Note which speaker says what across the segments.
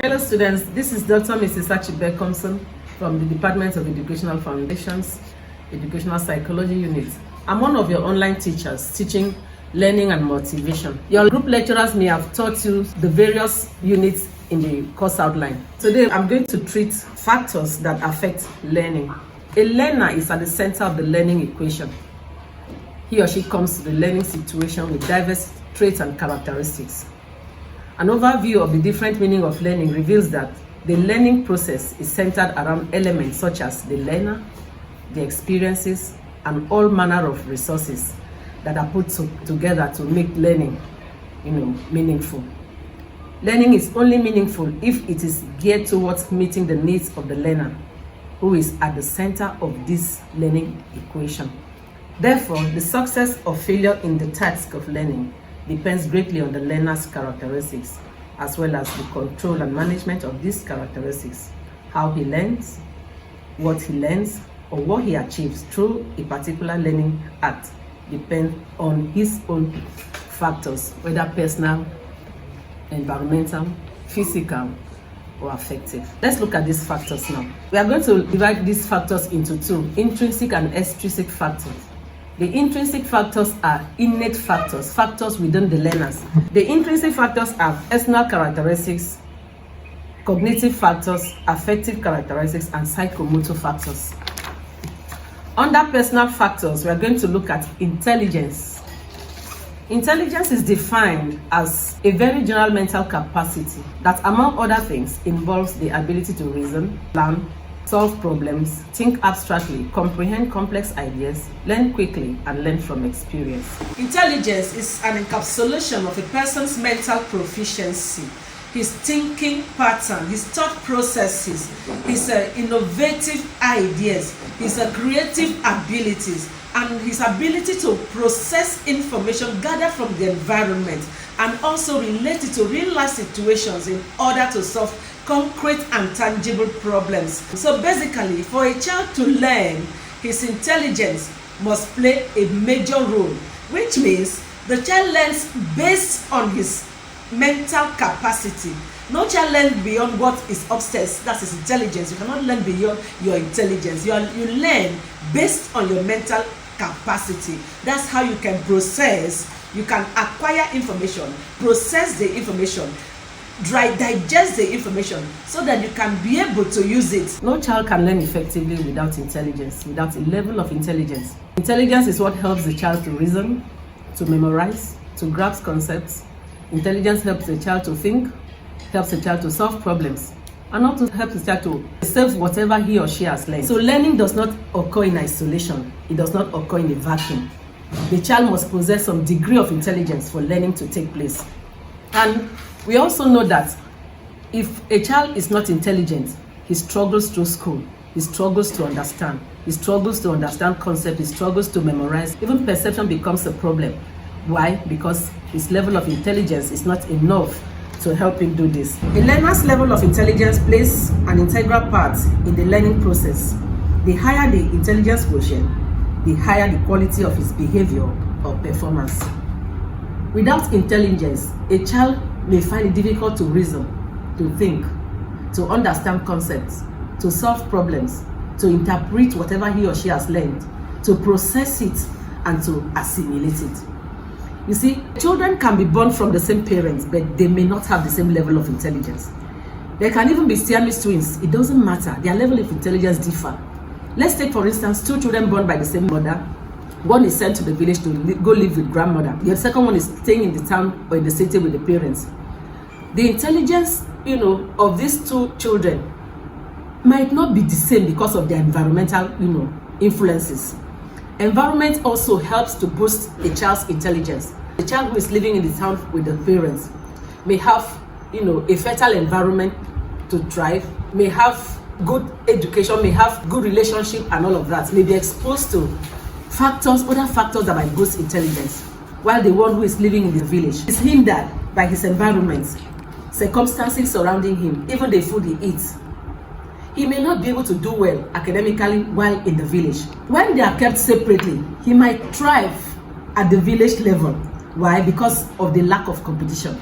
Speaker 1: Hello students, this is Dr. Mrs. Achibe Compson from the Department of Educational Foundations, Educational Psychology Unit. I'm one of your online teachers teaching learning and motivation. Your group lecturers may have taught you the various units in the course outline. Today I'm going to treat factors that affect learning. A learner is at the center of the learning equation. He or she comes to the learning situation with diverse traits and characteristics. An overview of the different meaning of learning reveals that the learning process is centered around elements such as the learner, the experiences, and all manner of resources that are put together to make learning, meaningful. Learning is only meaningful if it is geared towards meeting the needs of the learner, who is at the center of this learning equation. Therefore, the success or failure in the task of learning depends greatly on the learner's characteristics, as well as the control and management of these characteristics. How he learns, what he learns, or what he achieves through a particular learning act depend on his own factors, whether personal, environmental, physical, or affective. Let's look at these factors now. We are going to divide these factors into two, intrinsic and extrinsic factors. The intrinsic factors are innate factors, factors within the learners. The intrinsic factors are personal characteristics, cognitive factors, affective characteristics, and psychomotor factors. Under personal factors, we are going to look at intelligence. Intelligence is defined as a very general mental capacity that, among other things, involves the ability to reason, plan, solve problems, think abstractly, comprehend complex ideas, learn quickly, and learn from experience. Intelligence is an encapsulation of a person's mental proficiency, his thinking pattern, his thought processes, his innovative ideas, his creative abilities, and his ability to process information gathered from the environment and also relate it to real-life situations in order to solve concrete and tangible problems. So basically, for a child to learn, his intelligence must play a major role, which means the child learns based on his mental capacity. No child learns beyond what is upstairs, that's his intelligence. You cannot learn beyond your intelligence. You learn based on your mental capacity. That's how you can process, you can acquire information, process the information, digest the information so that you can be able to use it. No child can learn effectively without intelligence, without a level of intelligence. Intelligence is what helps the child to reason, to memorize, to grasp concepts. Intelligence helps the child to think, helps the child to solve problems, and also helps the child to serve whatever he or she has learned. So learning does not occur in isolation. It does not occur in a vacuum. The child must possess some degree of intelligence for learning to take place. And we also know that if a child is not intelligent, he struggles through school, he struggles to understand, concepts, he struggles to memorize. Even perception becomes a problem. Why? Because his level of intelligence is not enough to help him do this. A learner's level of intelligence plays an integral part in the learning process. The higher the intelligence quotient, the higher the quality of his behavior or performance. Without intelligence, a child may find it difficult to reason, to think, to understand concepts, to solve problems, to interpret whatever he or she has learned, to process it, and to assimilate it. You see, children can be born from the same parents, but they may not have the same level of intelligence. There can even be Siamese twins. It doesn't matter. Their level of intelligence differ. Let's take, for instance, two children born by the same mother. One is sent to the village to go live with grandmother. The second one is staying in the town or in the city with the parents. The intelligence, of these two children might not be the same because of their environmental, influences. Environment also helps to boost a child's intelligence. The child who is living in the town with the parents may have, a fertile environment to thrive, may have good education, may have good relationship and all of that, may be exposed to other factors that might boost intelligence, while the one who is living in the village is hindered by his environment, circumstances surrounding him, even the food he eats. He may not be able to do well academically while in the village. When they are kept separately, he might thrive at the village level. Why? Because of the lack of competition.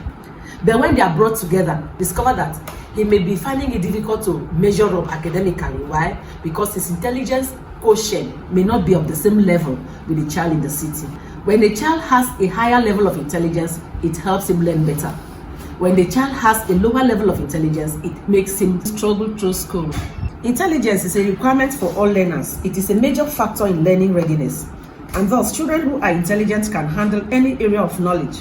Speaker 1: Then when they are brought together, discover that he may be finding it difficult to measure up academically. Why? Because his intelligence quotient may not be of the same level with the child in the city. When the child has a higher level of intelligence, it helps him learn better. When the child has a lower level of intelligence, it makes him struggle through school. Intelligence is a requirement for all learners. It is a major factor in learning readiness. And thus, children who are intelligent can handle any area of knowledge.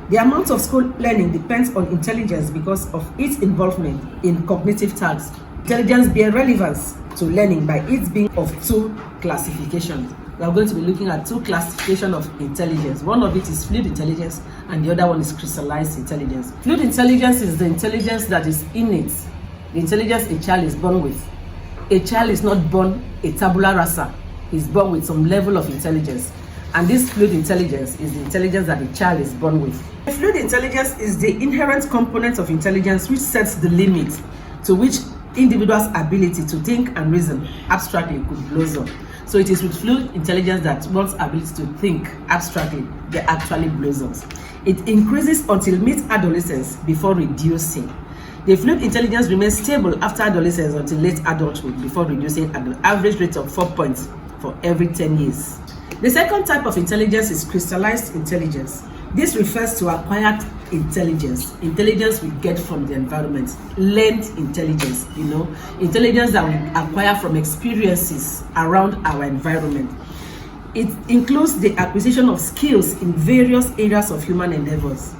Speaker 1: The amount of school learning depends on intelligence because of its involvement in cognitive tasks. Intelligence bears relevance to learning by it being of two classifications. We are going to be looking at two classifications of intelligence. One of it is fluid intelligence and the other one is crystallized intelligence. Fluid intelligence is the intelligence that is innate, the intelligence a child is born with. A child is not born a tabula rasa. He's born with some level of intelligence. And this fluid intelligence is the intelligence that the child is born with. Fluid intelligence is the inherent component of intelligence which sets the limit to which individual's ability to think and reason abstractly could blossom. So it is with fluid intelligence that one's ability to think abstractly they actually blossoms. It increases until mid-adolescence before reducing. The fluid intelligence remains stable after adolescence until late adulthood before reducing at the average rate of 4 points for every 10 years. The second type of intelligence is crystallized intelligence. This refers to acquired intelligence we get from the environment, learned intelligence, intelligence that we acquire from experiences around our environment. It includes the acquisition of skills in various areas of human endeavors.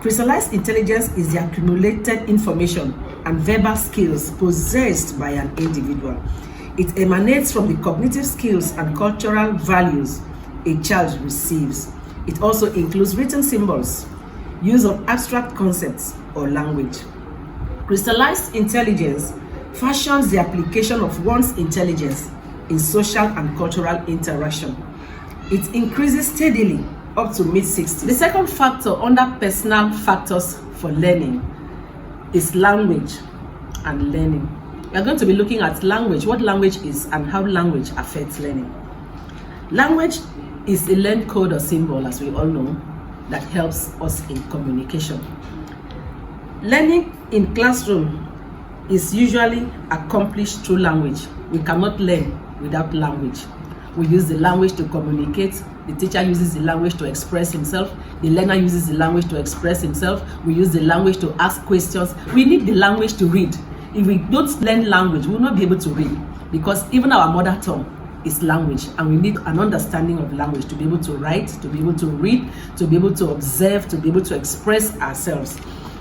Speaker 1: Crystallized intelligence is the accumulated information and verbal skills possessed by an individual. It emanates from the cognitive skills and cultural values a child receives. It also includes written symbols, use of abstract concepts or language. Crystallized intelligence fashions the application of one's intelligence in social and cultural interaction. It increases steadily up to mid-60s. The second factor under personal factors for learning is language and learning. We are going to be looking at language, what language is and how language affects learning. Language is a learned code or symbol, as we all know, that helps us in communication. Learning in classroom is usually accomplished through language. We cannot learn without language. We use the language to communicate. The teacher uses the language to express himself. The learner uses the language to express himself. We use the language to ask questions. We need the language to read. If we don't learn language, we will not be able to read, because even our mother tongue is language, and we need an understanding of language to be able to write, to be able to read, to be able to observe, to be able to express ourselves.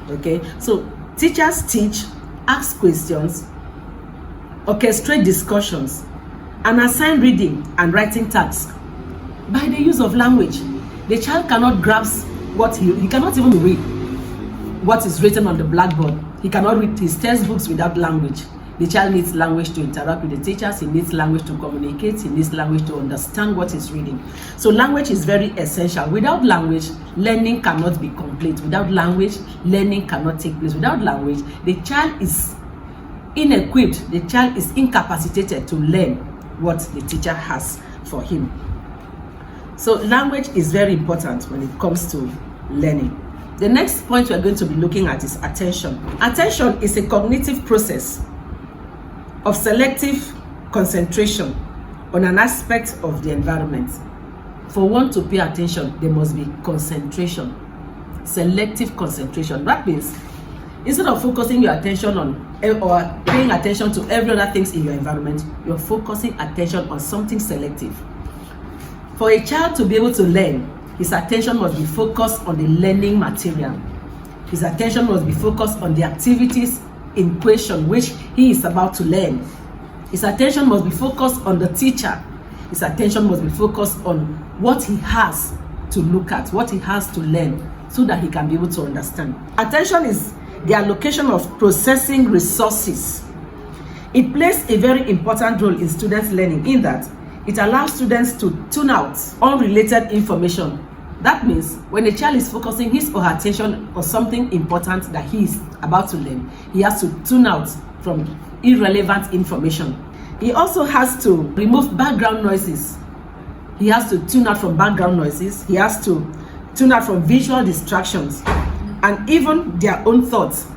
Speaker 1: Okay, so teachers teach, ask questions, orchestrate discussions, and assign reading and writing tasks by the use of language. The child cannot grasp what he cannot even read what is written on the blackboard. He cannot read his textbooks without language. The child needs language to interact with the teachers. He needs language to communicate. He needs language to understand what he's reading. So language is very essential. Without language, learning cannot be complete. Without language, learning cannot take place. Without language, the child is inequipped. The child is incapacitated to learn what the teacher has for him. So language is very important when it comes to learning. The next point we're going to be looking at is attention. Attention is a cognitive process of selective concentration on an aspect of the environment. For one to pay attention, there must be concentration, selective concentration. That means instead of focusing your attention on or paying attention to every other things in your environment, you're focusing attention on something selective. For a child to be able to learn, his attention must be focused on the learning material. His attention must be focused on the activities in question which he is about to learn. His attention must be focused on the teacher. His attention must be focused on what he has to look at, what he has to learn, so that he can be able to understand. Attention is the allocation of processing resources. It plays a very important role in students' learning in that it allows students to tune out unrelated information. That means when a child is focusing his or her attention on something important that he is about to learn, he has to tune out from irrelevant information. He also has to remove background noises. He has to tune out from background noises. He has to tune out from visual distractions. and even their own thoughts.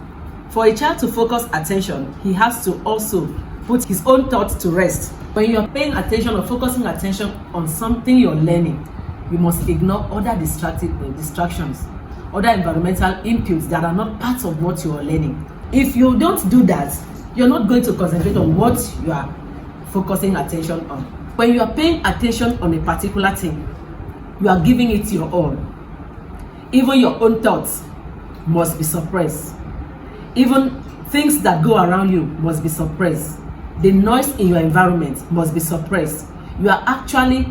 Speaker 1: For a child to focus attention, he has to also put his own thoughts to rest. When you're paying attention or focusing attention on something you're learning, you must ignore other distractions, other environmental inputs that are not part of what you are learning. If you don't do that, you're not going to concentrate on what you are focusing attention on. When you are paying attention on a particular thing, you are giving it your all. Even your own thoughts must be suppressed. Even things that go around you must be suppressed. The noise in your environment must be suppressed. You are actually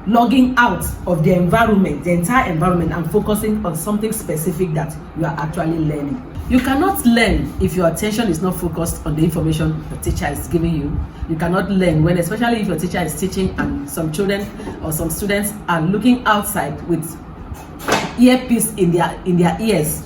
Speaker 1: logging out of the environment, the entire environment, and focusing on something specific that you are actually learning. You cannot learn if your attention is not focused on the information the teacher is giving you. You cannot learn when, especially if your teacher is teaching and some children or some students are looking outside with earpiece in their ears.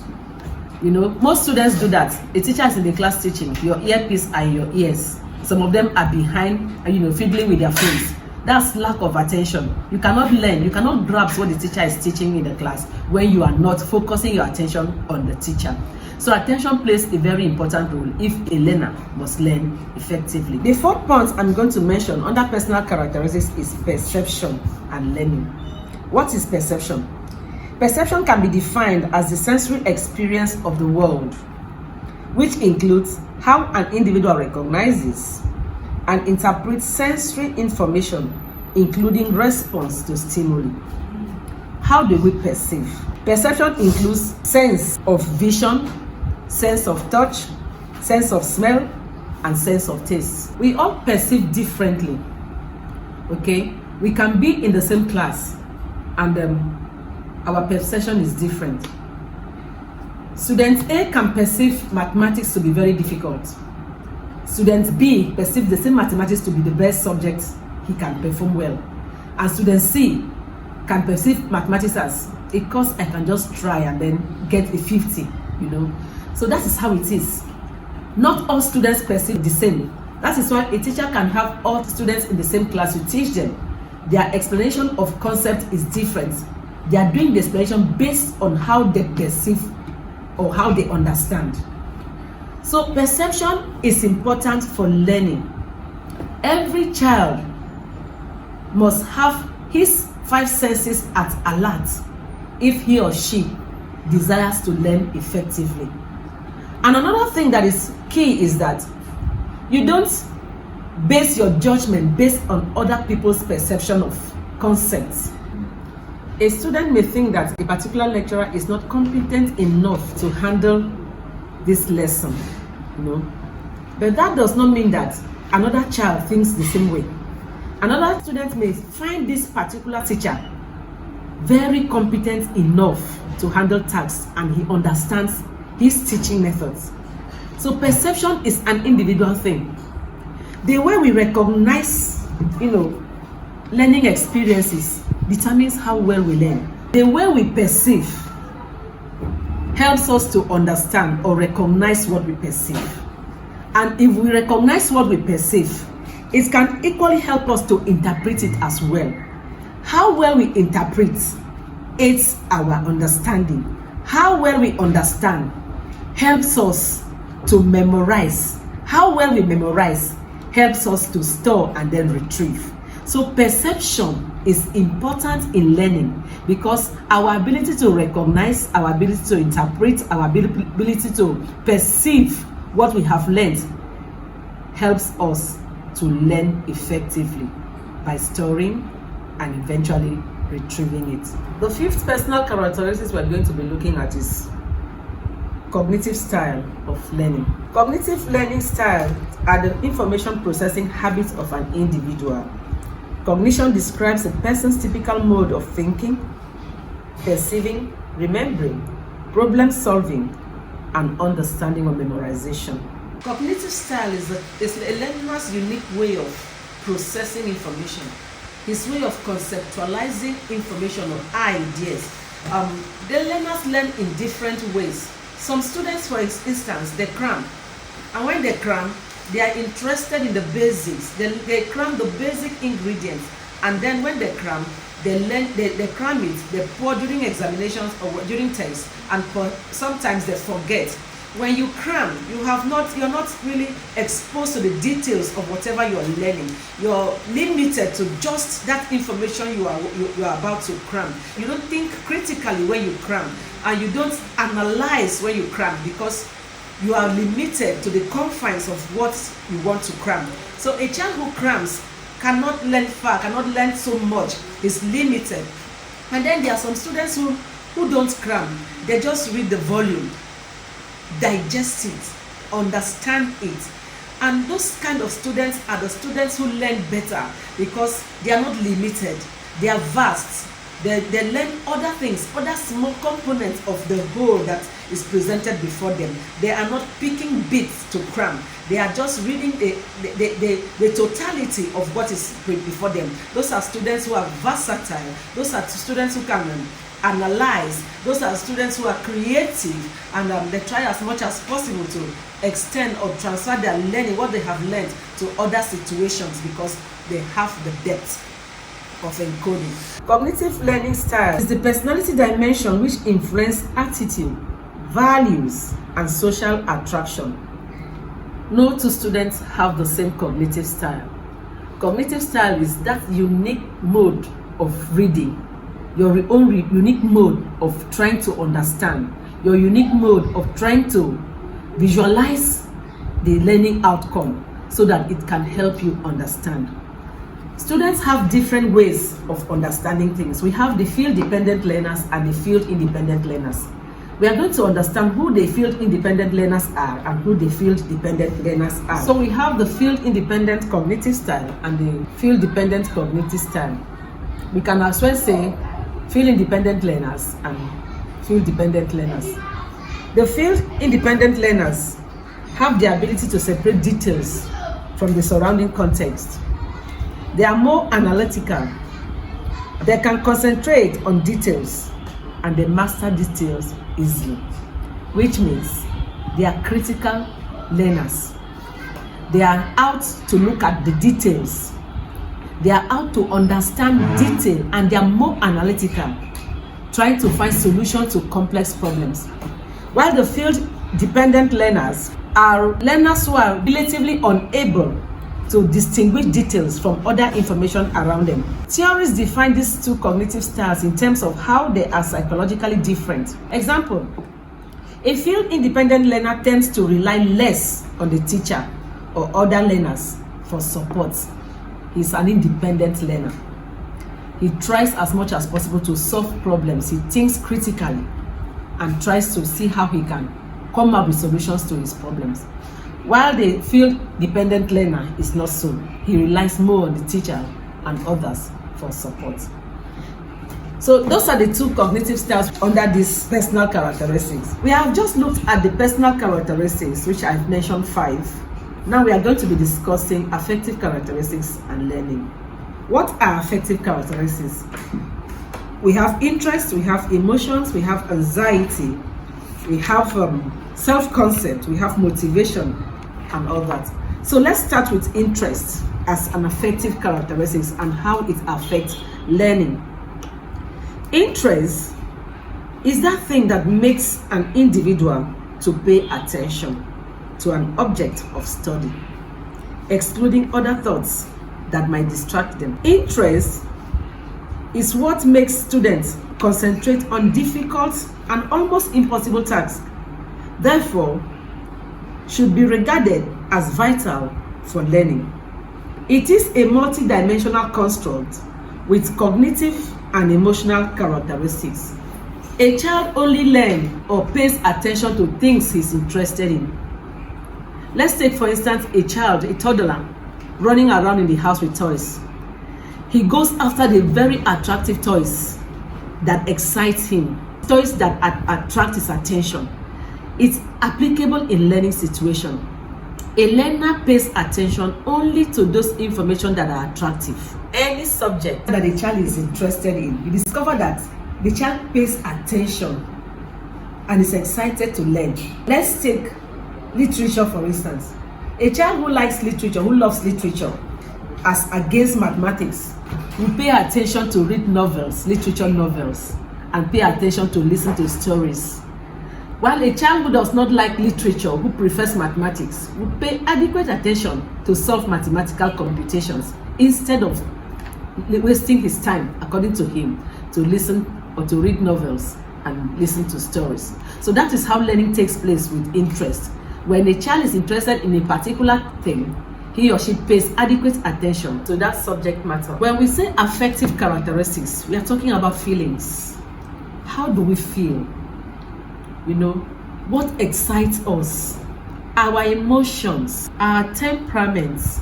Speaker 1: You know, most students do that. A teacher is in the class teaching, your earpiece are in your ears. Some of them are behind, fiddling with their phones. That's lack of attention. You cannot learn, you cannot grasp what the teacher is teaching in the class when you are not focusing your attention on the teacher. So attention plays a very important role if a learner must learn effectively. The fourth point I'm going to mention under personal characteristics is perception and learning. What is perception? Perception can be defined as the sensory experience of the world, which includes how an individual recognizes and interprets sensory information, including response to stimuli. How do we perceive? Perception includes sense of vision, sense of touch, sense of smell, and sense of taste. We all perceive differently. Okay? We can be in the same class and our perception is different. Student A can perceive mathematics to be very difficult. Student B perceives the same mathematics to be the best subject he can perform well. And student C can perceive mathematics as a course I can just try and then get a 50, So that is how it is. Not all students perceive the same. That is why a teacher can have all students in the same class to teach them. Their explanation of concept is different. They are doing the explanation based on how they perceive or how they understand. So perception is important for learning. Every child must have his 5 senses at alert if he or she desires to learn effectively. And another thing that is key is that you don't base your judgment based on other people's perception of concepts. A student may think that a particular lecturer is not competent enough to handle this lesson, but that does not mean that another child thinks the same way. Another student may find this particular teacher very competent enough to handle tasks and he understands his teaching methods. So perception is an individual thing. The way we recognize, learning experiences determines how well we learn. The way we perceive helps us to understand or recognize what we perceive. And if we recognize what we perceive, it can equally help us to interpret it as well. How well we interpret, it's our understanding. How well we understand helps us to memorize. How well we memorize helps us to store and then retrieve. So perception is important in learning because our ability to recognize, our ability to interpret, our ability to perceive what we have learned helps us to learn effectively by storing and eventually retrieving it. The fifth personal characteristics we're going to be looking at is cognitive style of learning. Cognitive learning style are the information processing habits of an individual. Cognition describes a person's typical mode of thinking, perceiving, remembering, problem solving, and understanding or memorization. Cognitive style is a learner's unique way of processing information. His way of conceptualizing information or ideas. The learners learn in different ways. Some students, for instance, they cram. And when they cram, they are interested in the basics. They cram the basic ingredients. And then when they cram, they cram it, they pour during examinations or during tests, and sometimes they forget. When you cram, you're not really exposed to the details of whatever you're learning. You're limited to just that information you are about to cram. You don't think critically when you cram, and you don't analyze when you cram, because you are limited to the confines of what you want to cram. So a child who crams cannot learn far, cannot learn so much, is limited. And then there are some students who don't cram. They just read the volume, digest it, understand it. And those kind of students are the students who learn better, because they are not limited, they are vast. They learn other things, other small components of the whole that is presented before them. They are not picking bits to cram. They are just reading the totality of what is before them. Those are students who are versatile. Those are students who can analyze. Those are students who are creative, and they try as much as possible to extend or transfer their learning, what they have learned, to other situations, because they have the depth of encoding. Cognitive learning style is the personality dimension which influences attitude, values, and social attraction. No two students have the same cognitive style. Cognitive style is that unique mode of reading, your own unique mode of trying to understand, your unique mode of trying to visualize the learning outcome so that it can help you understand. Students have different ways of understanding things. We have the field-dependent learners and the field-independent learners. We are going to understand who the field-independent learners are and who the field-dependent learners are. So we have the field-independent cognitive style and the field-dependent cognitive style. We can as well say field-independent learners and field-dependent learners. The field-independent learners have the ability to separate details from the surrounding context. They are more analytical. They can concentrate on details, and they master details easily, which means they are critical learners. They are out to look at the details. They are out to understand detail, and they are more analytical, trying to find solutions to complex problems. While the field-dependent learners are learners who are relatively unable to distinguish details from other information around them. Theories define these two cognitive styles in terms of how they are psychologically different. Example, a field-independent learner tends to rely less on the teacher or other learners for support. He's an independent learner. He tries as much as possible to solve problems. He thinks critically and tries to see how he can come up with solutions to his problems. While the field-dependent learner is not so. He relies more on the teacher and others for support. So those are the two cognitive styles under these personal characteristics. We have just looked at the personal characteristics, which I've mentioned 5. Now we are going to be discussing affective characteristics and learning. What are affective characteristics? We have interest, we have emotions, we have anxiety, we have self-concept, we have motivation, and all that. So let's start with interest as an affective characteristics and how it affects learning. Interest is that thing that makes an individual to pay attention to an object of study, excluding other thoughts that might distract them. Interest is what makes students concentrate on difficult and almost impossible tasks. Therefore, should be regarded as vital for learning. It is a multidimensional construct with cognitive and emotional characteristics. A child only learns or pays attention to things he's interested in. Let's take, for instance, a child, a toddler, running around in the house with toys. He goes after the very attractive toys that excite him, toys that attract his attention. It's applicable in learning situation. A learner pays attention only to those information that are attractive. Any subject that a child is interested in, you discover that the child pays attention and is excited to learn. Let's take literature, for instance. A child who likes literature, who loves literature, as against mathematics, will pay attention to read novels, literature novels, and pay attention to listen to stories. While a child who does not like literature, who prefers mathematics, will pay adequate attention to solve mathematical computations instead of wasting his time, according to him, to listen or to read novels and listen to stories. So that is how learning takes place with interest. When a child is interested in a particular thing, he or she pays adequate attention to that subject matter. When we say affective characteristics, we are talking about feelings. How do we feel? You know, what excites us? Our emotions, our temperaments,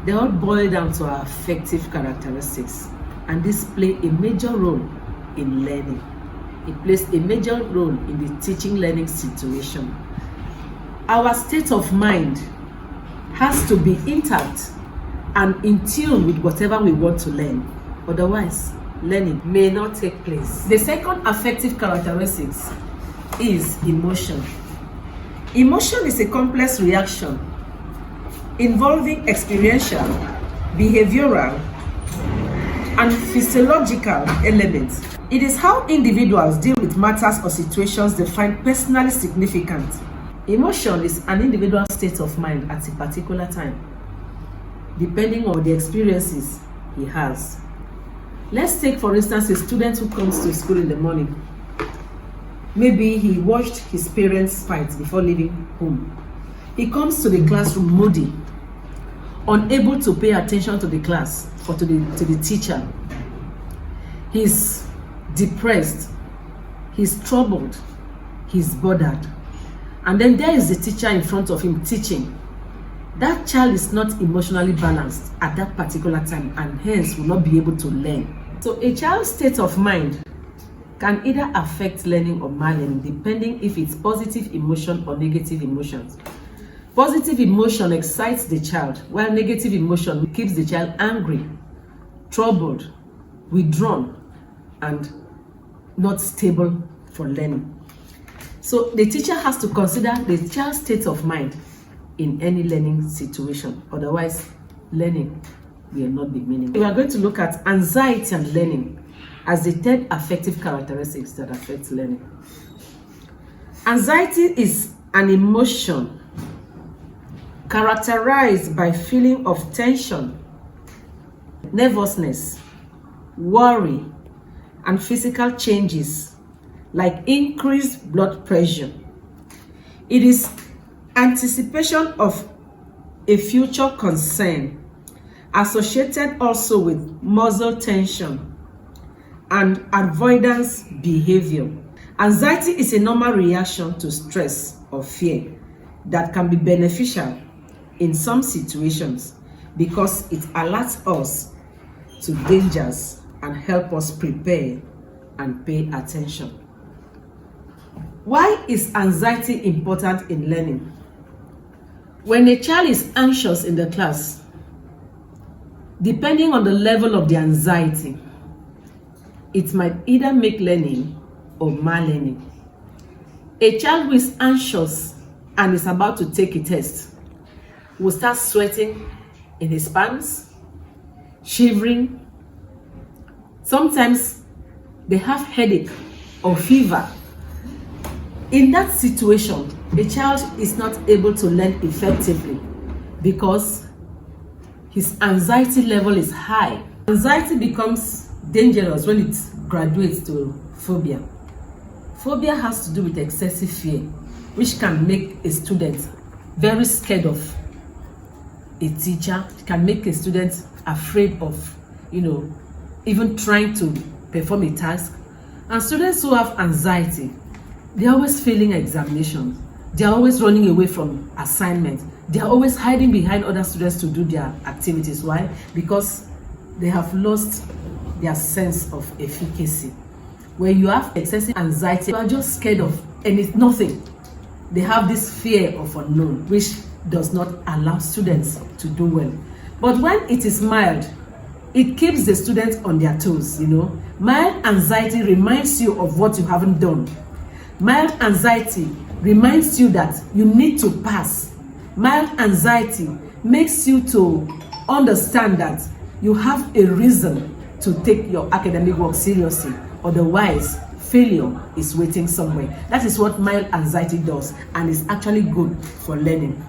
Speaker 1: they all boil down to our affective characteristics. And this plays a major role in learning. It plays a major role in the teaching learning situation. Our state of mind has to be intact and in tune with whatever we want to learn. Otherwise, learning may not take place. The second affective characteristics is emotion. Emotion is a complex reaction involving experiential, behavioral, and physiological elements. It is how individuals deal with matters or situations they find personally significant. Emotion is an individual state of mind at a particular time, depending on the experiences he has. Let's take, for instance, a student who comes to school in the morning. Maybe he watched his parents fight before leaving home. He comes to the classroom moody, unable to pay attention to the class or to the teacher. He's depressed, he's troubled, he's bothered. And then there is the teacher in front of him teaching. That child is not emotionally balanced at that particular time and hence will not be able to learn. So a child's state of mind can either affect learning or mallearning depending if it's positive emotion or negative emotions. Positive emotion excites the child, while negative emotion keeps the child angry, troubled, withdrawn, and not stable for learning. So the teacher has to consider the child's state of mind in any learning situation. Otherwise, learning will not be meaningful. We are going to look at anxiety and learning as the third affective characteristics that affect learning. Anxiety is an emotion characterized by feeling of tension, nervousness, worry, and physical changes like increased blood pressure. It is anticipation of a future concern associated also with muscle tension and avoidance behavior. Anxiety is a normal reaction to stress or fear that can be beneficial in some situations because it alerts us to dangers and help us prepare and pay attention. Why is anxiety important in learning? When a child is anxious in the class, depending on the level of the anxiety, it might either make learning or mallearning. A child who is anxious and is about to take a test will start sweating in his pants, shivering. Sometimes they have headache or fever. In that situation, a child is not able to learn effectively because his anxiety level is high. Anxiety becomes dangerous when it graduates to phobia. Phobia has to do with excessive fear, which can make a student very scared of a teacher. It can make a student afraid of, even trying to perform a task. And students who have anxiety, they're always failing examinations. They're always running away from assignments. They're always hiding behind other students to do their activities. Why? Because they have lost their sense of efficacy. When you have excessive anxiety, you are just scared of nothing. They have this fear of unknown, which does not allow students to do well. But when it is mild, it keeps the students on their toes, Mild anxiety reminds you of what you haven't done. Mild anxiety reminds you that you need to pass. Mild anxiety makes you to understand that you have a reason to take your academic work seriously. Otherwise, failure is waiting somewhere. That is what mild anxiety does, and is actually good for learning.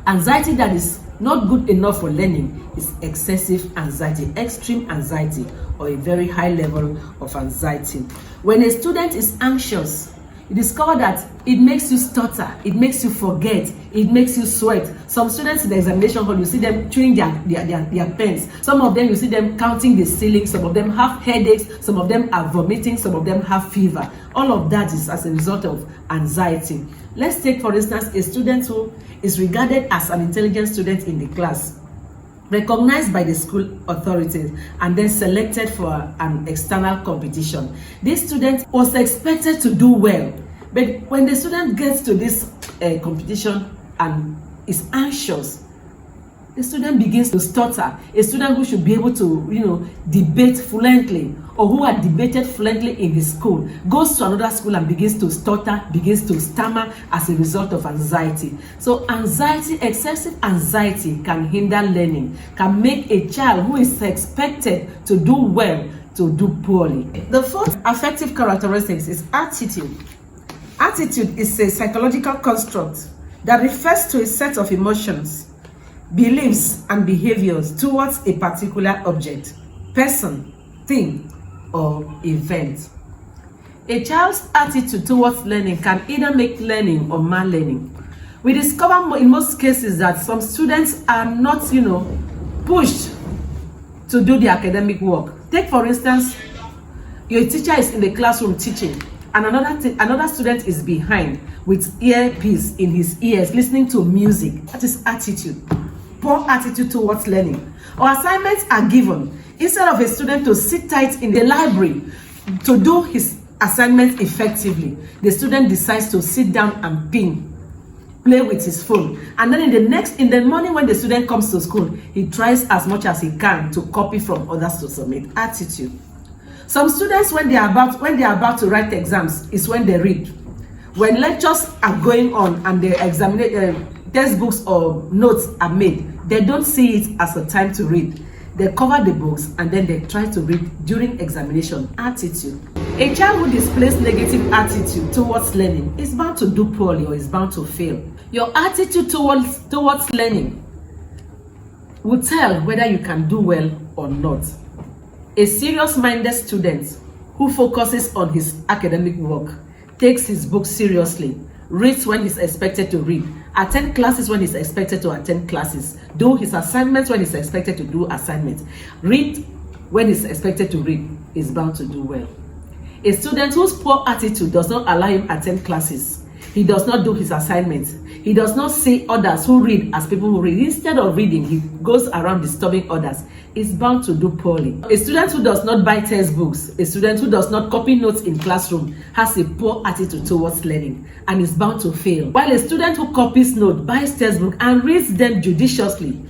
Speaker 1: Anxiety that is not good enough for learning is excessive anxiety, extreme anxiety, or a very high level of anxiety. When a student is anxious, you discover that it makes you stutter, it makes you forget, it makes you sweat. Some students in the examination hall, you see them chewing their pens. Some of them, you see them counting the ceiling. Some of them have headaches. Some of them are vomiting. Some of them have fever. All of that is as a result of anxiety. Let's take, for instance, a student who is regarded as an intelligent student in the class, recognized by the school authorities, and then selected for an external competition. This student was expected to do well, but when the student gets to this competition and is anxious, the student begins to stutter. A student who should be able to, debate fluently, or who had debated fluently in his school, goes to another school and begins to stutter, begins to stammer as a result of anxiety. So anxiety, excessive anxiety, can hinder learning, can make a child who is expected to do well to do poorly. The fourth affective characteristics is attitude. Attitude is a psychological construct that refers to a set of emotions, beliefs, and behaviors towards a particular object, person, thing, or event. A child's attitude towards learning can either make learning or mar learning. We discover in most cases that some students are not, pushed to do the academic work. Take, for instance, your teacher is in the classroom teaching, and another student is behind with earpiece in his ears listening to music. That is attitude. Poor attitude towards learning. Or assignments are given. Instead of a student to sit tight in the library to do his assignment effectively, the student decides to sit down and play with his phone. And then in the morning when the student comes to school, he tries as much as he can to copy from others to submit. Attitude. Some students, when they are about to write exams, is when they read. When lectures are going on and the textbooks or notes are made, they don't see it as a time to read. They cover the books and then they try to read during examination. Attitude. A child who displays negative attitude towards learning is bound to do poorly or is bound to fail. Your attitude towards learning will tell whether you can do well or not. A serious-minded student who focuses on his academic work, takes his book seriously, reads when he's expected to read, attend classes when he's expected to attend classes, do his assignments when he's expected to do assignments, read when he's expected to read, is bound to do well. A student whose poor attitude does not allow him attend classes, he does not do his assignments, he does not see others who read as people who read. Instead of reading, he goes around disturbing others, is bound to do poorly. A student who does not buy textbooks, a student who does not copy notes in classroom, has a poor attitude towards learning and is bound to fail. While a student who copies notes, buys textbooks, and reads them judiciously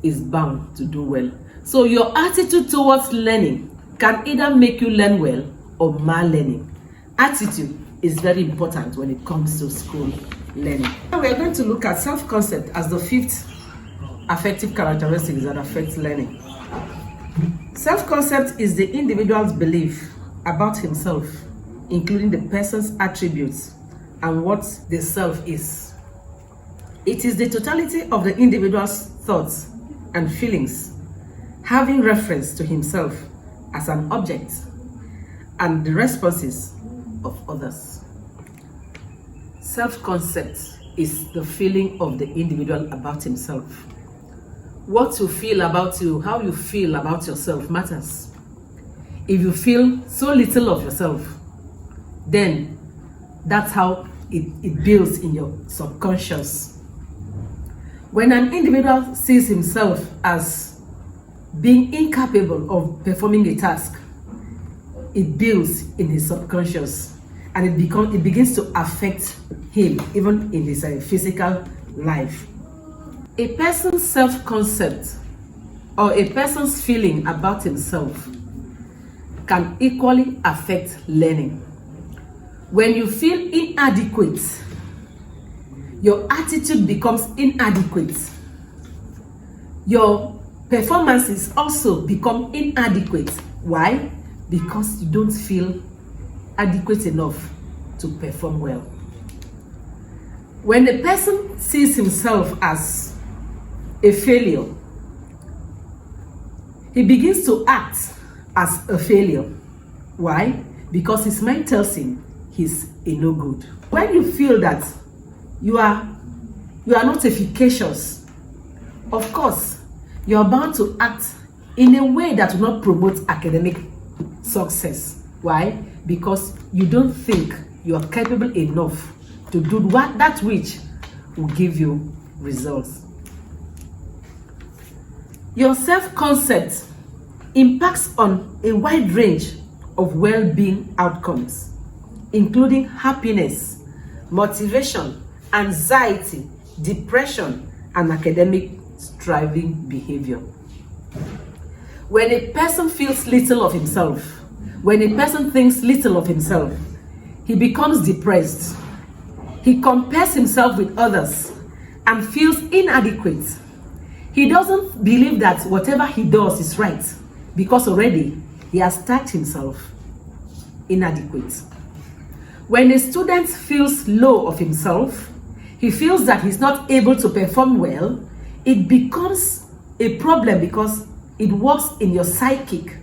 Speaker 1: is bound to do well. So your attitude towards learning can either make you learn well or mar learning. Attitude is very important when it comes to school learning. Now we are going to look at self-concept as the fifth affective characteristics that affect learning. Self-concept is the individual's belief about himself, including the person's attributes and what the self is. It is the totality of the individual's thoughts and feelings, having reference to himself as an object and the responses of others. Self-concept is the feeling of the individual about himself. What you feel about you, how you feel about yourself matters. If you feel so little of yourself, then that's how it builds in your subconscious. When an individual sees himself as being incapable of performing a task, it builds in his subconscious and it begins to affect him even in his physical life. A person's self-concept or a person's feeling about himself can equally affect learning. When you feel inadequate, your attitude becomes inadequate. Your performances also become inadequate. Why? Because you don't feel adequate enough to perform well. When a person sees himself as a failure, he begins to act as a failure. Why? Because his mind tells him he's a no good. When you feel that you are not efficacious, of course, you are bound to act in a way that will not promote academic success. Why? Because you don't think you are capable enough to do that which will give you results. Your self-concept impacts on a wide range of well-being outcomes, including happiness, motivation, anxiety, depression, and academic striving behavior. When a person feels little of himself, when a person thinks little of himself, he becomes depressed. He compares himself with others and feels inadequate. He doesn't believe that whatever he does is right because already he has tagged himself inadequate. When a student feels low of himself, he feels that he's not able to perform well, it becomes a problem because it works in your psychic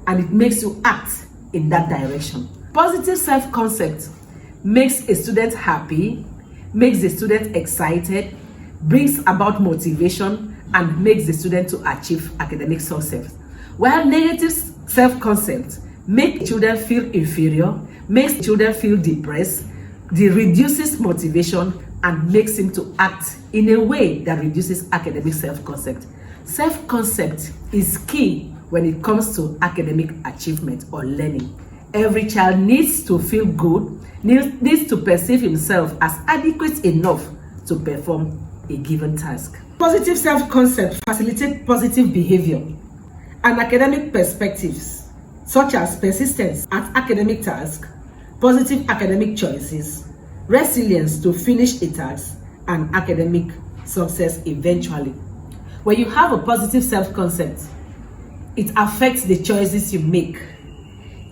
Speaker 1: and it makes you act in that direction. Positive self-concept makes a student happy, makes the student excited, brings about motivation, and makes the student to achieve academic success. While negative self-concept makes children feel inferior, makes children feel depressed, it reduces motivation and makes him to act in a way that reduces academic self-concept. Self-concept is key when it comes to academic achievement or learning. Every child needs to feel good, needs to perceive himself as adequate enough to perform a given task. Positive self-concept facilitates positive behavior and academic perspectives, such as persistence at academic tasks, positive academic choices, resilience to finish a task, and academic success eventually. When you have a positive self-concept, it affects the choices you make.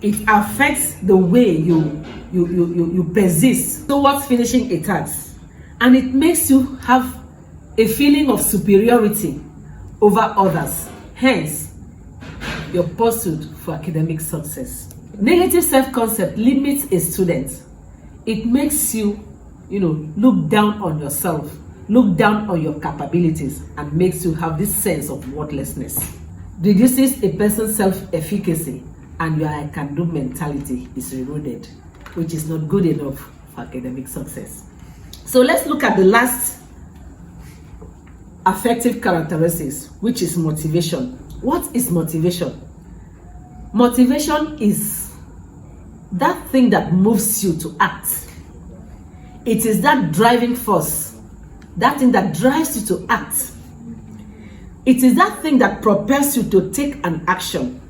Speaker 1: It affects the way you persist towards finishing a task. And it makes you have a feeling of superiority over others. Hence, your pursuit for academic success. Negative self-concept limits a student. It makes you, look down on yourself, look down on your capabilities, and makes you have this sense of worthlessness. Reduces a person's self-efficacy, and your I can do mentality is eroded, which is not good enough for academic success. So let's look at the last affective characteristics, which is motivation. What is motivation? Motivation is that thing that moves you to act. It is that driving force, that thing that drives you to act. It is that thing that propels you to take an action.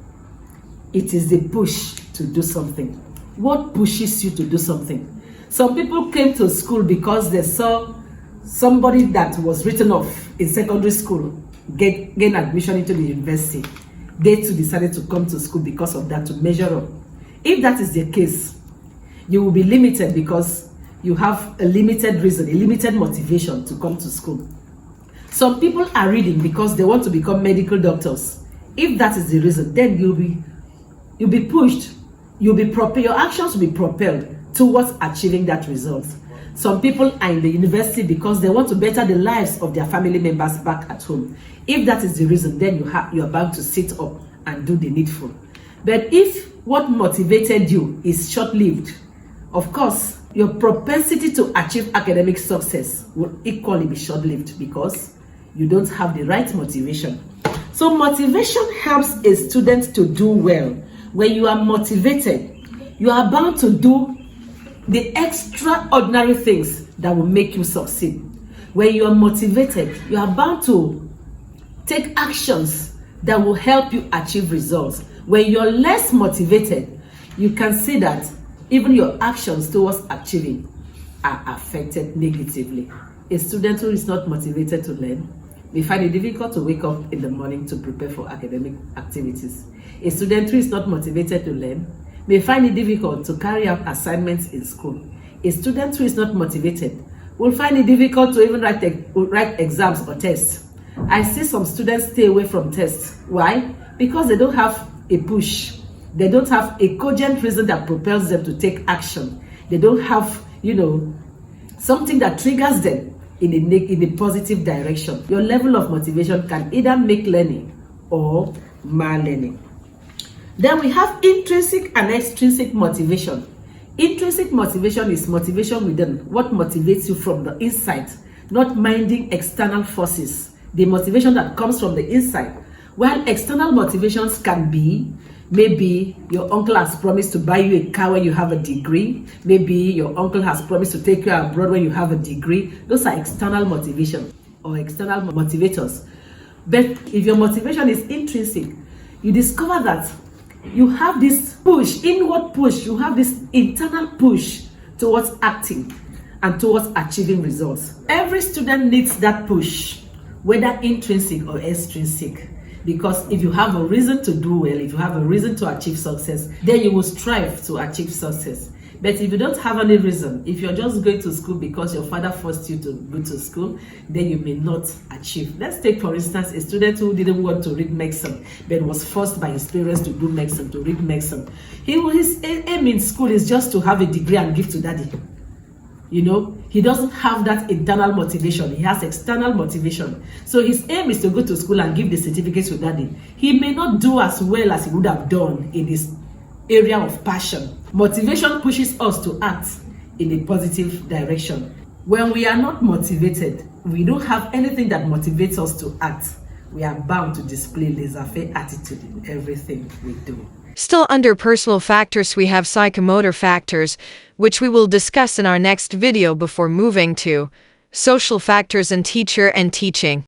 Speaker 1: It is the push to do something. What pushes you to do something? Some people came to school because they saw somebody that was written off in secondary school gain admission into the university. They too decided to come to school because of that, to measure up. If that is the case, you will be limited because you have a limited reason, a limited motivation to come to school. Some people are reading because they want to become medical doctors. If that is the reason, then you'll be pushed, your actions will be propelled towards achieving that result. Some people are in the university because they want to better the lives of their family members back at home. If that is the reason, then you are bound to sit up and do the needful. But if what motivated you is short-lived, of course, your propensity to achieve academic success will equally be short-lived because you don't have the right motivation. So motivation helps a student to do well. When you are motivated, you are bound to do the extraordinary things that will make you succeed. When you are motivated, you are bound to take actions that will help you achieve results. When you're less motivated, you can see that even your actions towards achieving are affected negatively. A student who is not motivated to learn may find it difficult to wake up in the morning to prepare for academic activities. A student who is not motivated to learn may find it difficult to carry out assignments in school. A student who is not motivated will find it difficult to even write exams or tests. I see some students stay away from tests. Why? Because they don't have a push. They don't have a cogent reason that propels them to take action. They don't have, something that triggers them in a positive direction. Your level of motivation can either make learning or mar learning. Then we have intrinsic and extrinsic motivation. Intrinsic motivation is motivation within, what motivates you from the inside, not minding external forces. The motivation that comes from the inside. While external motivations can be, maybe your uncle has promised to buy you a car when you have a degree. Maybe your uncle has promised to take you abroad when you have a degree. Those are external motivation or external motivators. But if your motivation is intrinsic, you discover that you have this push, inward push, you have this internal push towards acting and towards achieving results. Every student needs that push, whether intrinsic or extrinsic. Because if you have a reason to do well, if you have a reason to achieve success, then you will strive to achieve success. But if you don't have any reason, if you're just going to school because your father forced you to go to school, then you may not achieve. Let's take, for instance, a student who didn't want to read medicine, but was forced by his parents to do medicine, to read medicine. His aim in school is just to have a degree and give to daddy. He doesn't have that internal motivation. He has external motivation. So his aim is to go to school and give the certificate to daddy. He may not do as well as he would have done in this area of passion. Motivation pushes us to act in a positive direction. When we are not motivated, we don't have anything that motivates us to act. We are bound to display laissez-faire attitude in everything we do.
Speaker 2: Still under personal factors, we have psychomotor factors, which we will discuss in our next video before moving to social factors in teacher and teaching.